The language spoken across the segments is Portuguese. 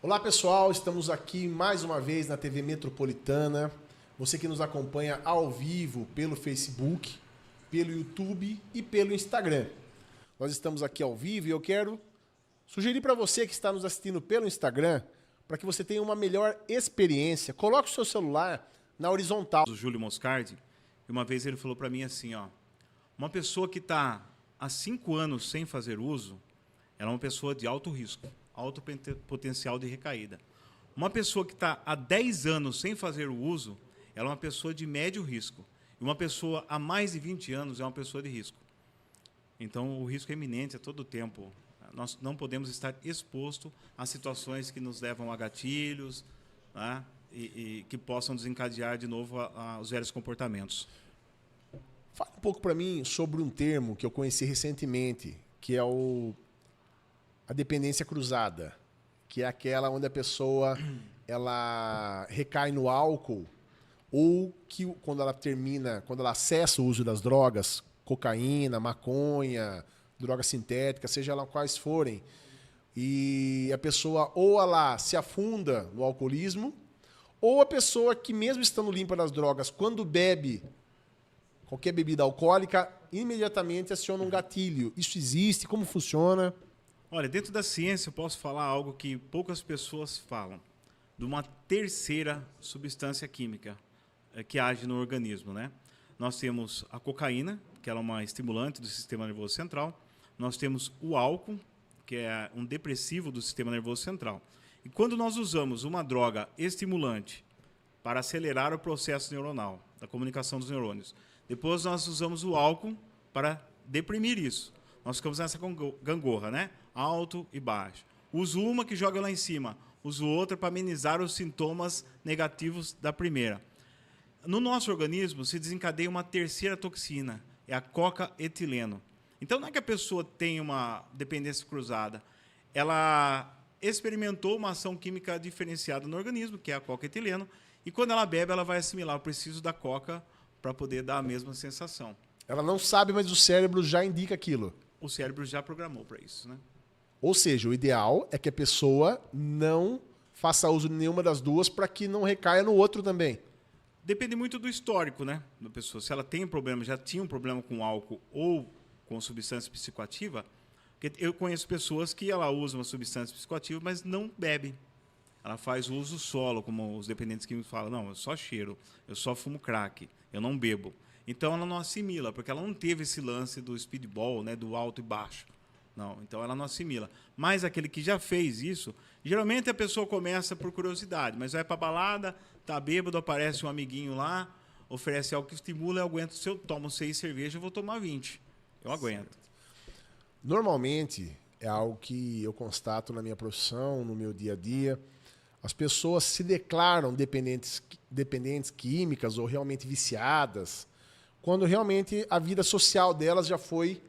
Olá pessoal, estamos aqui mais uma vez na TV Metropolitana. Você que nos acompanha ao vivo pelo Facebook, pelo YouTube e pelo Instagram. Nós estamos aqui ao vivo e eu quero sugerir para você que está nos assistindo pelo Instagram, para que você tenha uma melhor experiência, coloque o seu celular na horizontal. O Júlio Moscardi, e uma vez ele falou para mim assim, ó, uma pessoa que está há 5 anos sem fazer uso, ela é uma pessoa de alto risco, alto potencial de recaída. Uma pessoa que está há 10 anos sem fazer o uso, ela é uma pessoa de médio risco. E uma pessoa há mais de 20 anos é uma pessoa de risco. Então, o risco é iminente a todo tempo. Nós não podemos estar expostos a situações que nos levam a gatilhos, né, e que possam desencadear de novo os velhos comportamentos. Fala um pouco para mim sobre um termo que eu conheci recentemente, que é a dependência cruzada, que é aquela onde a pessoa ela recai no álcool ou que quando ela acessa o uso das drogas, cocaína, maconha, drogas sintéticas, seja lá quais forem, e a pessoa ou ela se afunda no alcoolismo, ou a pessoa que mesmo estando limpa das drogas, quando bebe qualquer bebida alcoólica, imediatamente aciona um gatilho. Isso existe? Como funciona? Olha, dentro da ciência eu posso falar algo que poucas pessoas falam, de uma terceira substância química que age no organismo, né? Nós temos a cocaína, que ela é uma estimulante do sistema nervoso central. Nós temos o álcool, que é um depressivo do sistema nervoso central. E quando nós usamos uma droga estimulante para acelerar o processo neuronal, da comunicação dos neurônios, depois nós usamos o álcool para deprimir isso. Nós ficamos nessa gangorra, né? Alto e baixo. Uso uma que joga lá em cima, uso outra para amenizar os sintomas negativos da primeira. No nosso organismo se desencadeia uma terceira toxina, é a coca-etileno. Então não é que a pessoa tem uma dependência cruzada, ela experimentou uma ação química diferenciada no organismo, que é a coca-etileno, e quando ela bebe, ela vai assimilar, eu preciso da coca para poder dar a mesma sensação. Ela não sabe, mas o cérebro já indica aquilo. O cérebro já programou para isso, né? Ou seja, o ideal é que a pessoa não faça uso de nenhuma das duas para que não recaia no outro também. Depende muito do histórico, né, da pessoa. Se ela tem um problema, já tinha um problema com álcool ou com substância psicoativa, porque eu conheço pessoas que ela usa uma substância psicoativa, mas não bebe. Ela faz uso solo, como os dependentes químicos falam, não, eu só cheiro, eu só fumo crack, eu não bebo. Então ela não assimila, porque ela não teve esse lance do speedball, né, do alto e baixo. Não, então ela não assimila. Mas aquele que já fez isso, geralmente a pessoa começa por curiosidade, mas vai para a balada, tá bêbado, aparece um amiguinho lá, oferece algo que estimula, eu aguento, se eu tomo 6 cervejas, eu vou tomar 20. Eu aguento. Normalmente, é algo que eu constato na minha profissão, no meu dia a dia, as pessoas se declaram dependentes químicas ou realmente viciadas, quando realmente a vida social delas já foi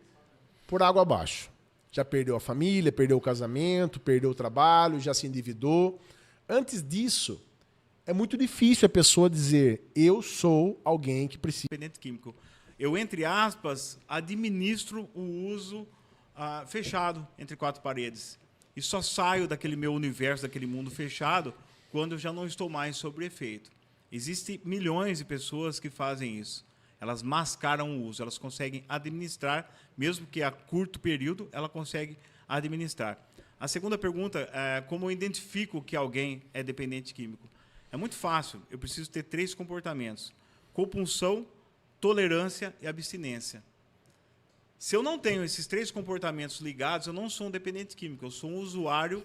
por água abaixo. Já perdeu a família, perdeu o casamento, perdeu o trabalho, já se endividou. Antes disso, é muito difícil a pessoa dizer, eu sou alguém que precisa. Dependente químico. Eu, entre aspas, administro o uso fechado entre 4 paredes. E só saio daquele meu universo, daquele mundo fechado, quando eu já não estou mais sob efeito. Existem milhões de pessoas que fazem isso. Elas mascaram o uso, elas conseguem administrar, mesmo que a curto período, ela consegue administrar. A segunda pergunta é como eu identifico que alguém é dependente químico. É muito fácil, eu preciso ter 3 comportamentos: compulsão, tolerância e abstinência. Se eu não tenho esses 3 comportamentos ligados, eu não sou um dependente químico, eu sou um usuário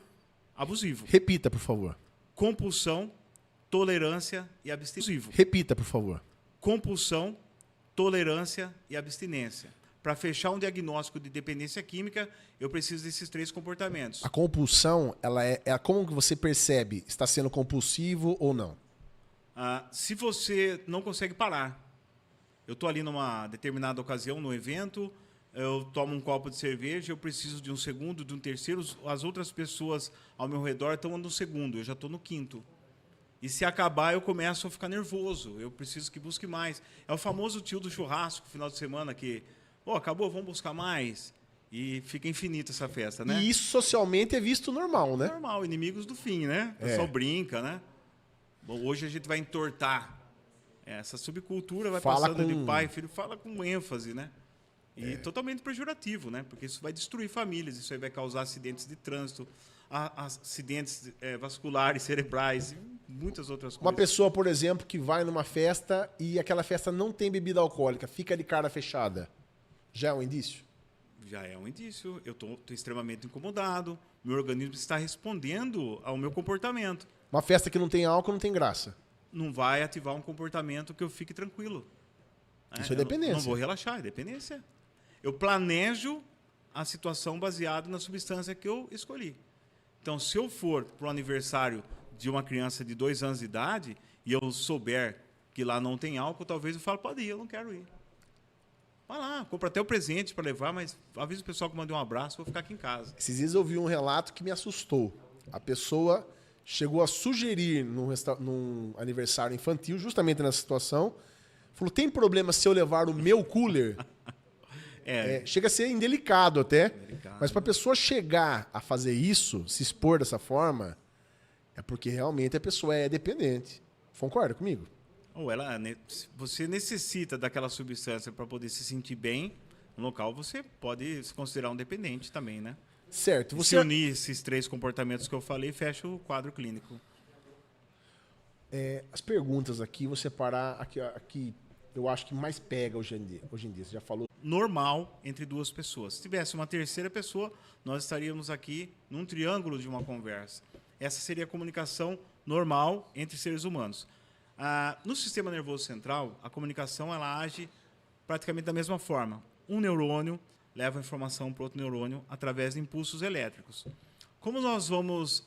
abusivo. Repita, por favor. Compulsão, tolerância e abstinência. Repita, por favor. Compulsão, tolerância e abstinência. Para fechar um diagnóstico de dependência química, eu preciso desses 3 comportamentos. A compulsão, ela é como que você percebe, está sendo compulsivo ou não? Se você não consegue parar, eu estou ali numa determinada ocasião, no evento, eu tomo um copo de cerveja, eu preciso de um segundo, de um terceiro, as outras pessoas ao meu redor estão no segundo, eu já estou no 5º. E se acabar, eu começo a ficar nervoso, eu preciso que busque mais. É o famoso tio do churrasco, final de semana, que, acabou, vamos buscar mais. E fica infinita essa festa, né? E isso socialmente é visto normal, né? Normal, inimigos do fim, né? O pessoal brinca, né? Bom, hoje a gente vai entortar essa subcultura, vai passando de pai e filho, fala com ênfase, né? E totalmente pejorativo, né? Porque isso vai destruir famílias, isso aí vai causar acidentes de trânsito, acidentes vasculares, cerebrais e muitas outras coisas. Uma pessoa, por exemplo, que vai numa festa e aquela festa não tem bebida alcoólica, fica de cara fechada. Já é um indício? Já é um indício. Eu estou extremamente incomodado, meu organismo está respondendo ao meu comportamento. Uma festa que não tem álcool não tem graça. Não vai ativar um comportamento que eu fique tranquilo. Isso é dependência. Não vou relaxar, é dependência. Eu planejo a situação baseada na substância que eu escolhi. Então, se eu for para o aniversário de uma criança de 2 anos de idade e eu souber que lá não tem álcool, talvez eu fale, pode ir, eu não quero ir. Vai lá, compra até o presente para levar, mas avisa o pessoal que eu mandei um abraço, vou ficar aqui em casa. Esses dias eu vi um relato que me assustou. A pessoa chegou a sugerir num aniversário infantil, justamente nessa situação, falou, tem problema se eu levar o meu cooler? Chega a ser indelicado até, mas para a pessoa chegar a fazer isso, se expor dessa forma, é porque realmente a pessoa é dependente. Concorda comigo? Ou você necessita daquela substância para poder se sentir bem no local, você pode se considerar um dependente também, né? Certo. Se unir esses 3 comportamentos que eu falei, fecha o quadro clínico. As perguntas aqui, vou separar aqui eu acho que mais pega hoje em dia. Você já falou. Normal entre 2 pessoas. Se tivesse uma terceira pessoa, nós estaríamos aqui num triângulo de uma conversa. Essa seria a comunicação normal entre seres humanos. No sistema nervoso central, a comunicação ela age praticamente da mesma forma. Um neurônio leva a informação para outro neurônio através de impulsos elétricos. Como nós vamos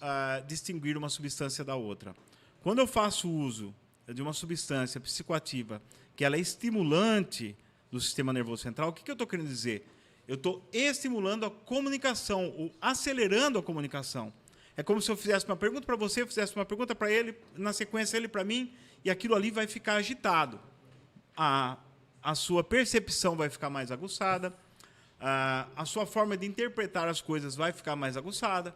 distinguir uma substância da outra? Quando eu faço uso de uma substância psicoativa que ela é estimulante do sistema nervoso central, o que eu estou querendo dizer? Eu estou estimulando a comunicação, ou acelerando a comunicação. É como se eu fizesse uma pergunta para você, eu fizesse uma pergunta para ele, na sequência ele para mim, e aquilo ali vai ficar agitado. A sua percepção vai ficar mais aguçada, a sua forma de interpretar as coisas vai ficar mais aguçada,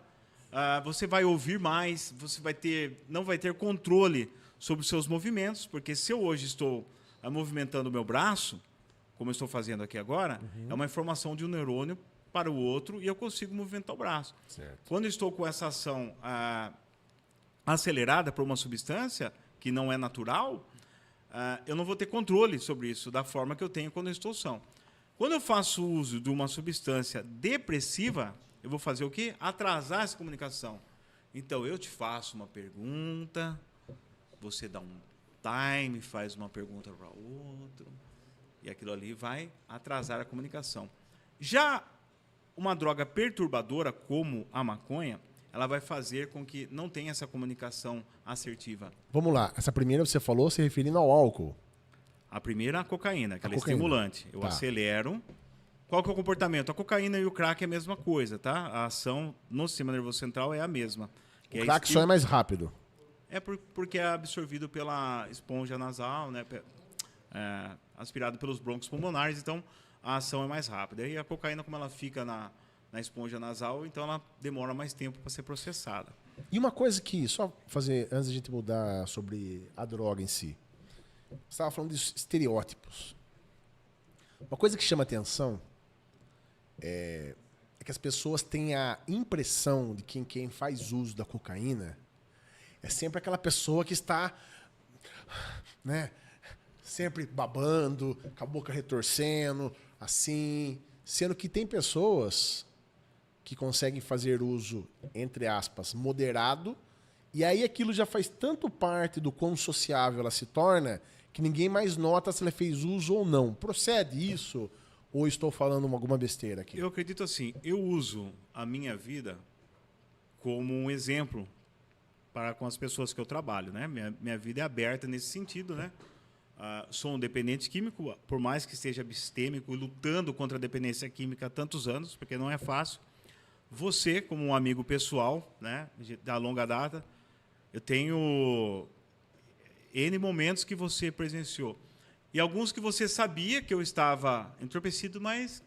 você vai ouvir mais, você não vai ter controle sobre os seus movimentos, porque se eu hoje estou movimentando o meu braço, como eu estou fazendo aqui agora, é uma informação de um neurônio para o outro e eu consigo movimentar o braço. Certo. Quando eu estou com essa ação acelerada por uma substância que não é natural, eu não vou ter controle sobre isso da forma que eu tenho quando eu estou são. Quando eu faço uso de uma substância depressiva, eu vou fazer o quê? Atrasar essa comunicação. Então, eu te faço uma pergunta, você dá um time, faz uma pergunta para o outro, e aquilo ali vai atrasar a comunicação. Já uma droga perturbadora, como a maconha, ela vai fazer com que não tenha essa comunicação assertiva. Vamos lá. Essa primeira você falou se referindo ao álcool. A primeira, a cocaína, que ela é cocaína. estimulante. Eu acelero. Qual que é o comportamento? A cocaína e o crack é a mesma coisa, tá? A ação no sistema nervoso central é a mesma. O crack só é mais rápido. Porque é absorvido pela esponja nasal, né? Aspirado pelos brônquios pulmonares, então a ação é mais rápida. E a cocaína, como ela fica na esponja nasal, então ela demora mais tempo para ser processada. E uma coisa que, só fazer, antes de a gente mudar sobre a droga em si, você estava falando de estereótipos. Uma coisa que chama atenção é que as pessoas têm a impressão de que quem faz uso da cocaína é sempre aquela pessoa que está, né, sempre babando, com a boca retorcendo, assim, sendo que tem pessoas que conseguem fazer uso, entre aspas, moderado, e aí aquilo já faz tanto parte do quão sociável ela se torna que ninguém mais nota se ela fez uso ou não. Procede isso? Ou estou falando alguma besteira aqui? Eu acredito assim, eu uso a minha vida como um exemplo para com as pessoas que eu trabalho, né? Minha vida é aberta nesse sentido, né? Sou um dependente químico, por mais que esteja abstêmico e lutando contra a dependência química há tantos anos, porque não é fácil. Você, como um amigo pessoal, né, da longa data, eu tenho N momentos que você presenciou. E alguns que você sabia que eu estava entorpecido, mas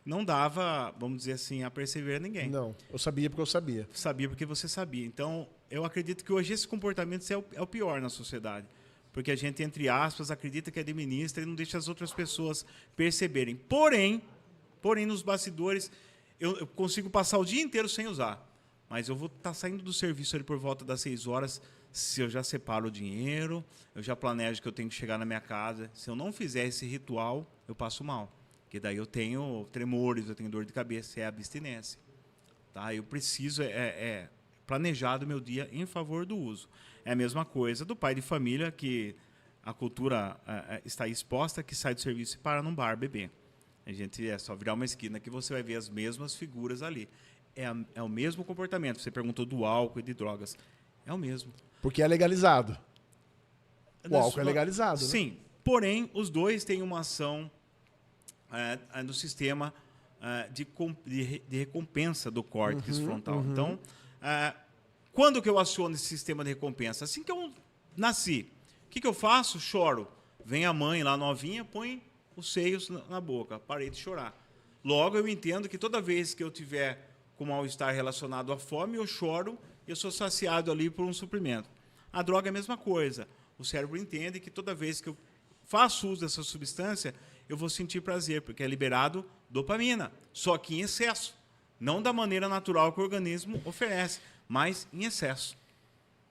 não dava, vamos dizer assim, a perceber a ninguém. Não, eu sabia porque eu sabia. Sabia porque você sabia. Então, eu acredito que hoje esse comportamento é o pior na sociedade. Porque a gente, entre aspas, acredita que administra e não deixa as outras pessoas perceberem. Porém, nos bastidores, eu consigo passar o dia inteiro sem usar. Mas eu vou estar saindo do serviço ali por volta das 6 horas, se eu já separo o dinheiro, eu já planejo que eu tenho que chegar na minha casa. Se eu não fizer esse ritual, eu passo mal. Porque daí eu tenho tremores, eu tenho dor de cabeça, é abstinência. Tá? Eu preciso planejar o meu dia em favor do uso. É a mesma coisa do pai de família que a cultura está exposta, que sai do serviço e para num bar beber. A gente só virar uma esquina que você vai ver as mesmas figuras ali. É o mesmo comportamento. Você perguntou do álcool e de drogas. É o mesmo. Porque é legalizado. O álcool é legalizado, né? Sim. Porém, os dois têm uma ação no sistema de recompensa do córtex frontal. Então, quando que eu aciono esse sistema de recompensa? Assim que eu nasci. O que eu faço? Choro. Vem a mãe lá novinha, põe os seios na boca. Parei de chorar. Logo, eu entendo que toda vez que eu tiver com mal-estar relacionado à fome, eu choro e eu sou saciado ali por um suprimento. A droga é a mesma coisa. O cérebro entende que toda vez que eu faço uso dessa substância, eu vou sentir prazer, porque é liberado dopamina, só que em excesso. Não da maneira natural que o organismo oferece, mas em excesso.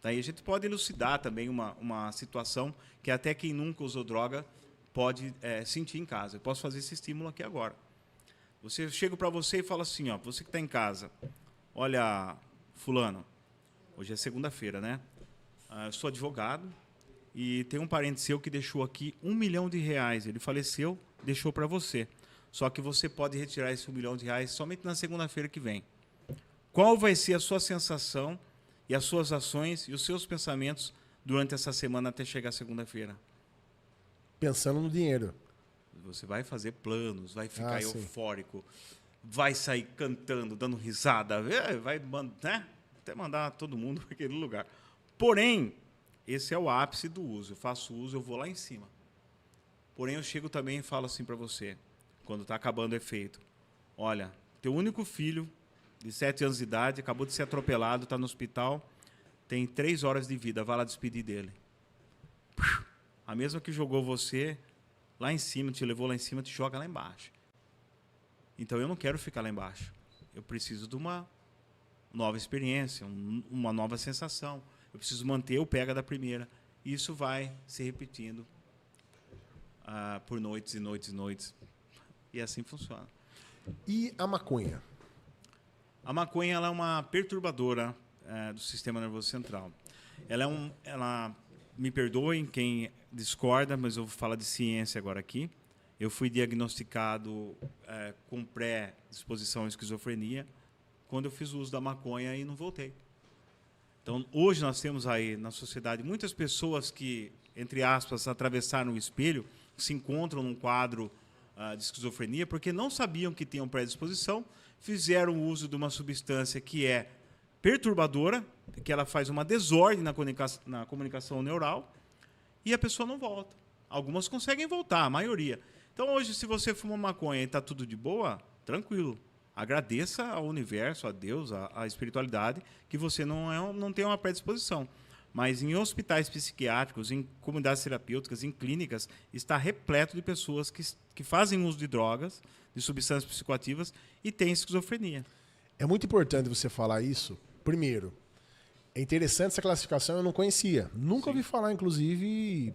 Daí a gente pode elucidar também uma situação que até quem nunca usou droga pode sentir em casa. Eu posso fazer esse estímulo aqui agora. Eu chego para você e falo assim, ó, você que está em casa, olha, fulano, hoje é segunda-feira, né? Eu sou advogado e tem um parente seu que deixou aqui R$1 milhão. Ele faleceu, deixou para você. Só que você pode retirar esse R$1 milhão somente na segunda-feira que vem. Qual vai ser a sua sensação e as suas ações e os seus pensamentos durante essa semana até chegar segunda-feira? Pensando no dinheiro. Você vai fazer planos, vai ficar eufórico, vai sair cantando, dando risada, vai, né? Até mandar todo mundo para aquele lugar. Porém, esse é o ápice do uso. Eu faço uso, eu vou lá em cima. Porém, eu chego também e falo assim para você, quando está acabando o efeito. Olha, teu único filho, de 7 anos de idade, acabou de ser atropelado, está no hospital, tem 3 horas de vida, vai lá despedir dele. A mesma que jogou você lá em cima, te levou lá em cima, te joga lá embaixo. Então, eu não quero ficar lá embaixo. Eu preciso de uma nova experiência, uma nova sensação. Eu preciso manter o pega da primeira. E isso vai se repetindo por noites e noites e noites. E assim funciona. E a maconha? A maconha ela é uma perturbadora do sistema nervoso central. Ela me perdoem quem discorda, mas eu vou falar de ciência agora aqui. Eu fui diagnosticado com predisposição à esquizofrenia quando eu fiz uso da maconha e não voltei. Então, hoje nós temos aí na sociedade muitas pessoas que, entre aspas, atravessaram o espelho, se encontram num quadro de esquizofrenia porque não sabiam que tinham predisposição, fizeram uso de uma substância que é perturbadora, que ela faz uma desordem na comunicação neural, e a pessoa não volta. Algumas conseguem voltar, a maioria. Então, hoje, se você fuma maconha e está tudo de boa, tranquilo. Agradeça ao universo, a Deus, à espiritualidade, que você não tem uma predisposição. Mas em hospitais psiquiátricos, em comunidades terapêuticas, em clínicas, está repleto de pessoas que fazem uso de drogas, de substâncias psicoativas e têm esquizofrenia. É muito importante você falar isso. Primeiro, é interessante essa classificação, eu não conhecia. Nunca ouvi falar, inclusive,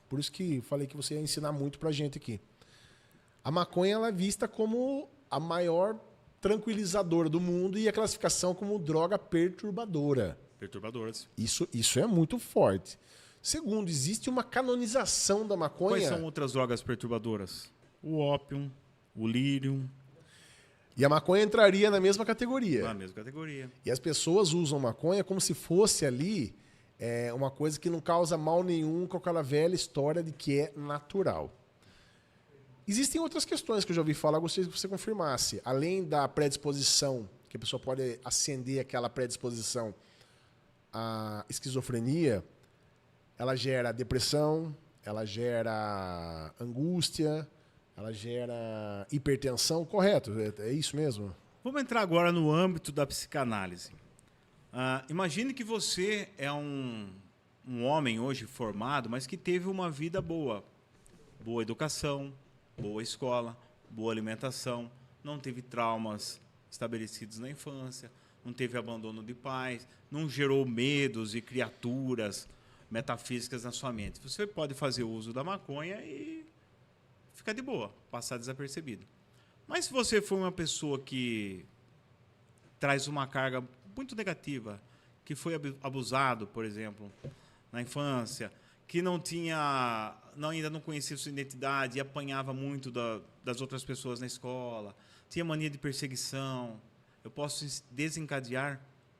por isso que falei que você ia ensinar muito pra gente aqui. A maconha ela é vista como a maior tranquilizadora do mundo e a classificação como droga perturbadora. Perturbadoras. Isso é muito forte. Segundo, existe uma canonização da maconha. Quais são outras drogas perturbadoras? O ópio, o lírio. E a maconha entraria na mesma categoria. Na mesma categoria. E as pessoas usam maconha como se fosse ali uma coisa que não causa mal nenhum, com aquela velha história de que é natural. Existem outras questões que eu já ouvi falar, gostaria que você confirmasse. Além da predisposição, que a pessoa pode acender aquela predisposição à esquizofrenia, ela gera depressão, ela gera angústia, ela gera hipertensão, correto? É isso mesmo? Vamos entrar agora no âmbito da psicanálise. Imagine que você é um homem hoje formado, mas que teve uma vida boa. Boa educação, boa escola, boa alimentação, não teve traumas estabelecidos na infância, não teve abandono de pais, não gerou medos e criaturas metafísicas na sua mente. Você pode fazer uso da maconha e ficar de boa, passar desapercebido. Mas se você for uma pessoa que traz uma carga muito negativa, que foi abusado, por exemplo, na infância, que ainda não conhecia sua identidade e apanhava muito das outras pessoas na escola, tinha mania de perseguição, eu posso desencadear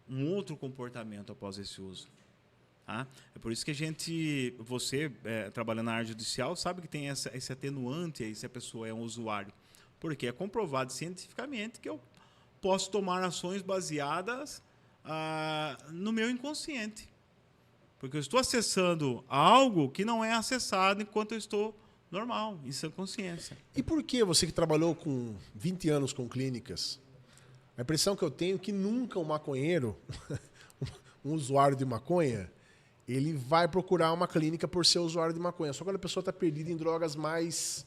um outro comportamento após esse uso. Tá? É por isso que você, trabalhando na área judicial, sabe que tem esse atenuante aí se a pessoa é um usuário. Porque é comprovado cientificamente que eu posso tomar ações baseadas no meu inconsciente. Porque eu estou acessando algo que não é acessado enquanto eu estou normal, em sã consciência. E por que você que trabalhou com 20 anos com clínicas, a impressão que eu tenho é que nunca um maconheiro, um usuário de maconha, ele vai procurar uma clínica por ser usuário de maconha. Só quando a pessoa está perdida em drogas mais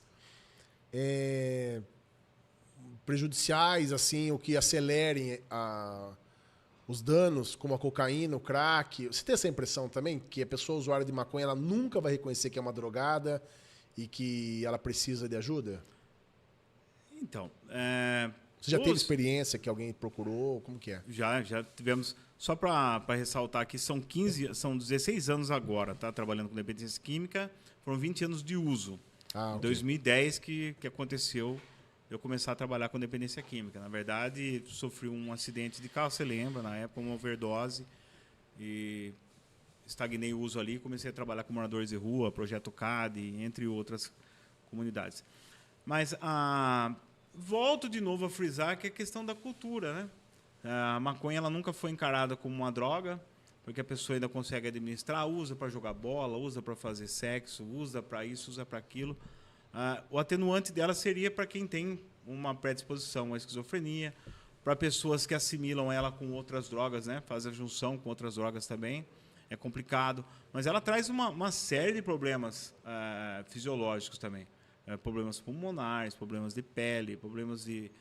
prejudiciais, assim, ou que acelerem os danos, como a cocaína, o crack. Você tem essa impressão também? Que a pessoa usuária de maconha ela nunca vai reconhecer que é uma drogada e que ela precisa de ajuda? Então, você já teve experiência que alguém procurou? Como que é? Já tivemos. Só para ressaltar aqui, são 16 anos agora, tá? Trabalhando com dependência química. Foram 20 anos de uso. Em 2010 que aconteceu eu começar a trabalhar com dependência química. Na verdade, sofri um acidente de carro, você lembra, na época, uma overdose. E estagnei o uso ali, comecei a trabalhar com moradores de rua, Projeto CAD, entre outras comunidades. Mas volto de novo a frisar que é a questão da cultura, né? A maconha ela nunca foi encarada como uma droga, porque a pessoa ainda consegue administrar, usa para jogar bola, usa para fazer sexo, usa para isso, usa para aquilo. O atenuante dela seria para quem tem uma predisposição à esquizofrenia, para pessoas que assimilam ela com outras drogas, né? Faz a junção com outras drogas também, é complicado. Mas ela traz uma série de problemas fisiológicos também. Problemas pulmonares, problemas de pele, problemas de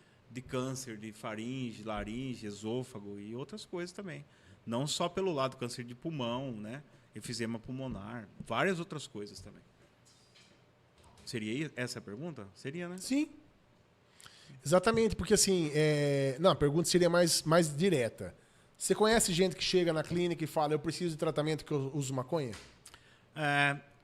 câncer, de faringe, laringe, esôfago e outras coisas também. Não só pelo lado câncer de pulmão, né? Efizema pulmonar, várias outras coisas também. Seria essa a pergunta? Seria, né? Sim. Exatamente, porque assim, não, a pergunta seria mais direta. Você conhece gente que chega na clínica e fala, eu preciso de tratamento que eu uso maconha?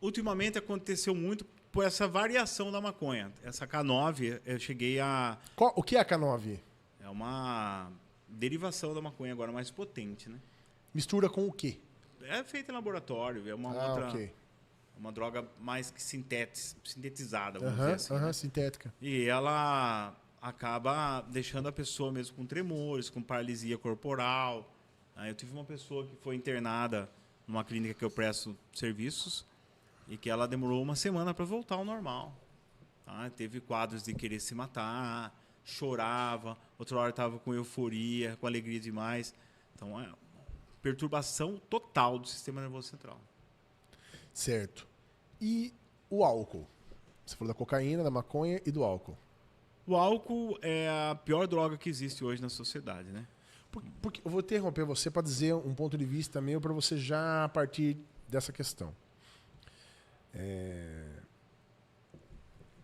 Ultimamente aconteceu muito por essa variação da maconha. Essa K9, eu cheguei a... O que é a K9? É uma derivação da maconha agora mais potente, né? Mistura com o quê? É feita em laboratório, é uma uma droga mais que sintetizada, vamos dizer assim. Né? Sintética. E ela acaba deixando a pessoa mesmo com tremores, com paralisia corporal. Eu tive uma pessoa que foi internada numa clínica que eu presto serviços e que ela demorou uma semana para voltar ao normal. Tá? Teve quadros de querer se matar, chorava, outra hora estava com euforia, com alegria demais. Então, perturbação total do sistema nervoso central. Certo. E o álcool? Você falou da cocaína, da maconha e do álcool. O álcool é a pior droga que existe hoje na sociedade, né? Porque eu vou interromper você para dizer um ponto de vista meu para você já partir dessa questão.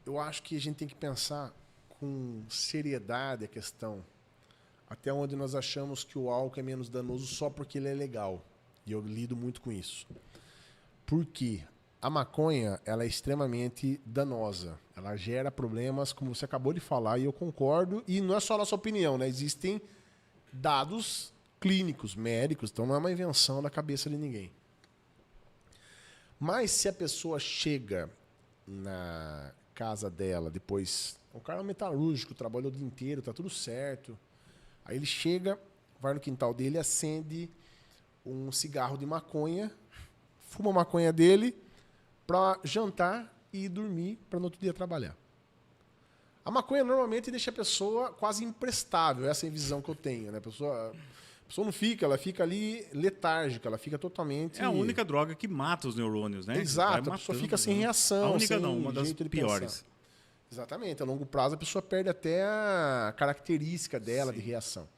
Eu acho que a gente tem que pensar com seriedade a questão. Até onde nós achamos que o álcool é menos danoso só porque ele é legal. E eu lido muito com isso. Por quê? A maconha ela é extremamente danosa. Ela gera problemas, como você acabou de falar, e eu concordo. E não é só a nossa opinião, né? Existem dados clínicos, médicos, então não é uma invenção da cabeça de ninguém. Mas se a pessoa chega na casa dela, depois... O cara é um metalúrgico, trabalhou o dia inteiro, tá tudo certo. Aí ele chega, vai no quintal dele, acende um cigarro de maconha, fuma a maconha dele para jantar e dormir para no outro dia trabalhar. A maconha normalmente deixa a pessoa quase imprestável, essa é a visão que eu tenho, né? A pessoa não fica, ela fica ali letárgica, ela fica totalmente... É a única droga que mata os neurônios, né? Exato, a pessoa fica sem reação, A única sem não, uma das jeito de piores. pensar. Exatamente, a longo prazo a pessoa perde até a característica dela de reação.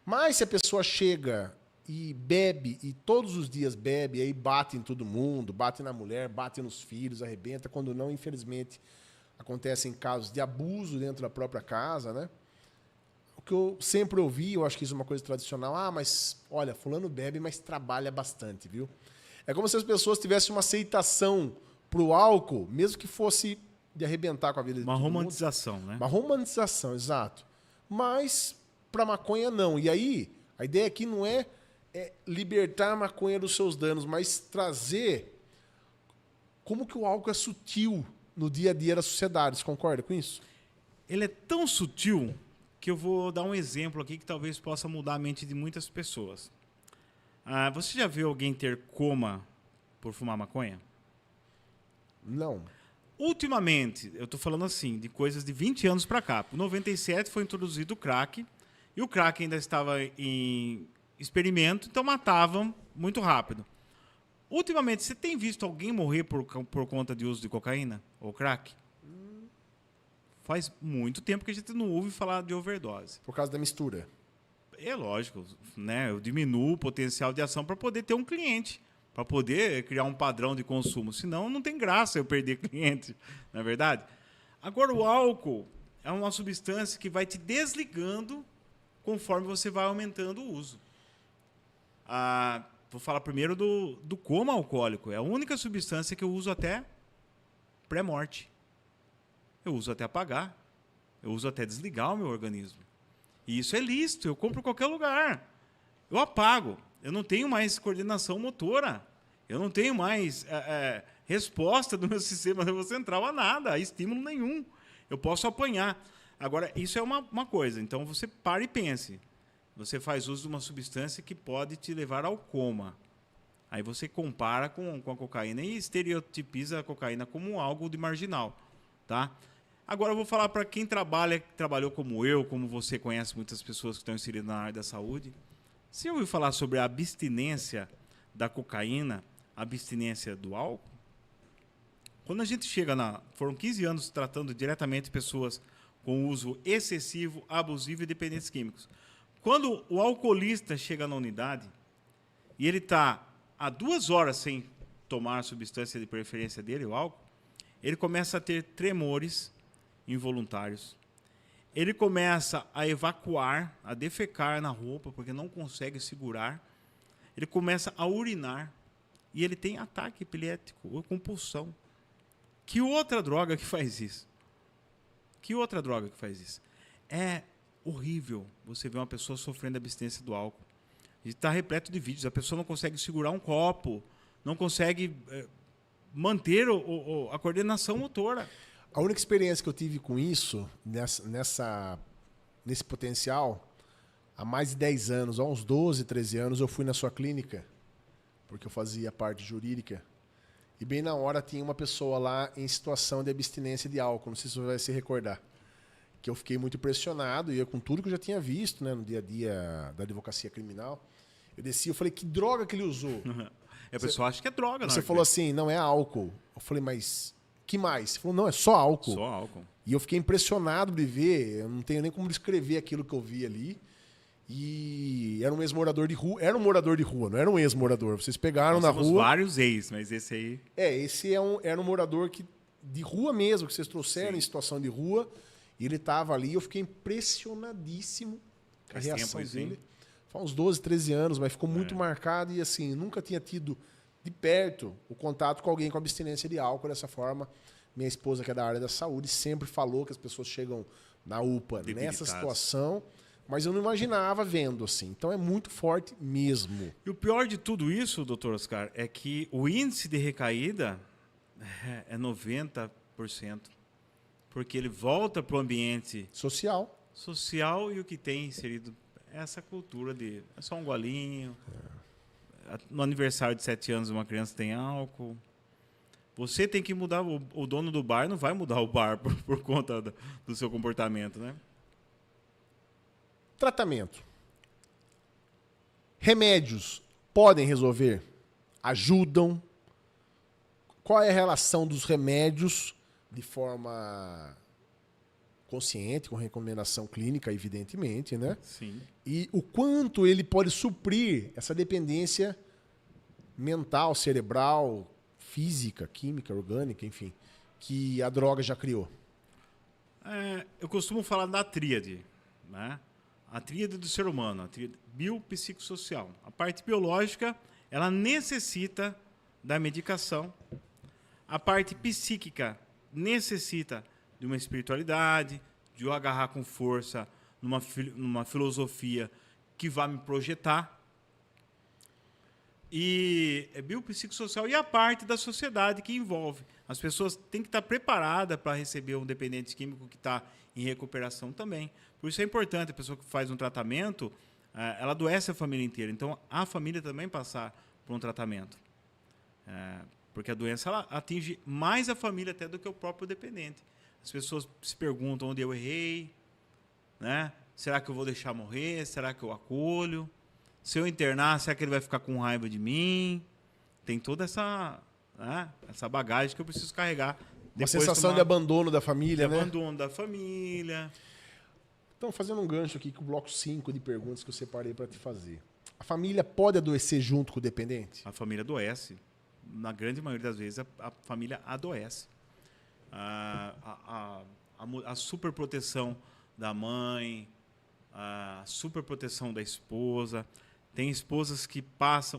Mas se a pessoa chega e bebe, e todos os dias bebe, aí bate em todo mundo, bate na mulher, bate nos filhos, arrebenta, quando não, infelizmente, acontecem casos de abuso dentro da própria casa, né? O que eu sempre ouvi, eu acho que isso é uma coisa tradicional, mas, olha, fulano bebe, mas trabalha bastante, viu? É como se as pessoas tivessem uma aceitação pro álcool, mesmo que fosse de arrebentar com a vida de todo mundo. Uma romantização, né? Uma romantização, exato. Mas para maconha não. E aí, a ideia aqui não é libertar a maconha dos seus danos, mas trazer como que o álcool é sutil no dia a dia da sociedade. Você concorda com isso? Ele é tão sutil que eu vou dar um exemplo aqui que talvez possa mudar a mente de muitas pessoas. Você já viu alguém ter coma por fumar maconha? Não. Ultimamente, eu estou falando assim, de coisas de 20 anos para cá. Em 97 foi introduzido o crack, e o crack ainda estava em experimento, então matavam muito rápido. Ultimamente, você tem visto alguém morrer por conta de uso de cocaína ou crack? Faz muito tempo que a gente não ouve falar de overdose. Por causa da mistura. É lógico, né? Eu diminuo o potencial de ação para poder ter um cliente, para poder criar um padrão de consumo. Senão, não tem graça eu perder cliente, não é verdade? Agora, o álcool é uma substância que vai te desligando conforme você vai aumentando o uso. Vou falar primeiro do coma alcoólico. É a única substância que eu uso até pré-morte. Eu uso até apagar. Eu uso até desligar o meu organismo. E isso é lícito. Eu compro em qualquer lugar. Eu apago. Eu não tenho mais coordenação motora. Eu não tenho mais resposta do meu sistema nervoso central a nada, a estímulo nenhum. Eu posso apanhar. Agora, isso é uma coisa. Então, você para e pense. Você faz uso de uma substância que pode te levar ao coma. Aí você compara com a cocaína e estereotipiza a cocaína como algo de marginal. Tá? Agora eu vou falar para quem trabalhou como eu, como você conhece muitas pessoas que estão inseridas na área da saúde. Você ouviu falar sobre a abstinência da cocaína, a abstinência do álcool? Quando a gente chega foram 15 anos tratando diretamente pessoas com uso excessivo, abusivo e dependentes químicos. Quando o alcoolista chega na unidade e ele está há 2 horas sem tomar a substância de preferência dele, o álcool, ele começa a ter tremores involuntários. Ele começa a evacuar, a defecar na roupa, porque não consegue segurar. Ele começa a urinar e ele tem ataque epilético ou compulsão. Que outra droga que faz isso? Que outra droga que faz isso? É horrível você ver uma pessoa sofrendo abstinência do álcool. Está repleto de vídeos. A pessoa não consegue segurar um copo, não consegue manter a coordenação motora. A única experiência que eu tive com isso, nesse potencial, há mais de 10 anos, há uns 12, 13 anos, eu fui na sua clínica, porque eu fazia parte jurídica, e bem na hora tinha uma pessoa lá em situação de abstinência de álcool, não sei se você vai se recordar, que eu fiquei muito impressionado, e eu, com tudo que eu já tinha visto, né, no dia a dia da advocacia criminal, eu desci e falei, que droga que ele usou? A pessoa acha que é droga. Você falou assim, não é álcool. Eu falei, mas que mais? Você falou, não, é só álcool. Só álcool. E eu fiquei impressionado de ver, eu não tenho nem como descrever aquilo que eu vi ali. E era um ex-morador de rua. Era um morador de rua, não era um ex-morador. Vocês pegaram na rua. Vários ex, mas esse aí... Esse era um morador de rua mesmo, que vocês trouxeram. Sim. Em situação de rua. E ele estava ali, eu fiquei impressionadíssimo com a reação dele. Faz uns 12, 13 anos, mas ficou muito marcado. E assim, nunca tinha tido de perto o contato com alguém com abstinência de álcool dessa forma. Minha esposa, que é da área da saúde, sempre falou que as pessoas chegam na UPA nessa situação, mas eu não imaginava vendo assim. Então é muito forte mesmo. E o pior de tudo isso, doutor Oscar, é que o índice de recaída é 90%, porque ele volta para o ambiente social e o que tem inserido é essa cultura de é só um golinho. No aniversário de 7 anos uma criança tem álcool. Você tem que mudar, o dono do bar não vai mudar o bar por conta do seu comportamento, né? Tratamento. Remédios podem resolver? Ajudam? Qual é a relação dos remédios de forma consciente, com recomendação clínica, evidentemente, né? Sim. E o quanto ele pode suprir essa dependência mental, cerebral, física, química, orgânica, enfim, que a droga já criou. Eu costumo falar da tríade, né? A tríade do ser humano, a tríade biopsicossocial. A parte biológica, ela necessita da medicação. A parte psíquica necessita de uma espiritualidade, de eu agarrar com força numa filosofia que vai me projetar. E é biopsicossocial e a parte da sociedade que envolve. As pessoas têm que estar preparadas para receber um dependente químico que está em recuperação também. Por isso é importante a pessoa que faz um tratamento, ela adoece a família inteira. Então, a família também passar por um tratamento. Porque a doença ela atinge mais a família até do que o próprio dependente. As pessoas se perguntam onde eu errei, né? Será que eu vou deixar morrer? Será que eu acolho? Se eu internar, será que ele vai ficar com raiva de mim? Tem toda essa bagagem que eu preciso carregar. Uma sensação de abandono da família, né? De abandono da família. Então, fazendo um gancho aqui com o bloco 5 de perguntas que eu separei para te fazer. A família pode adoecer junto com o dependente? A família adoece. Na grande maioria das vezes, a família adoece. A superproteção da mãe, a superproteção da esposa. Tem esposas que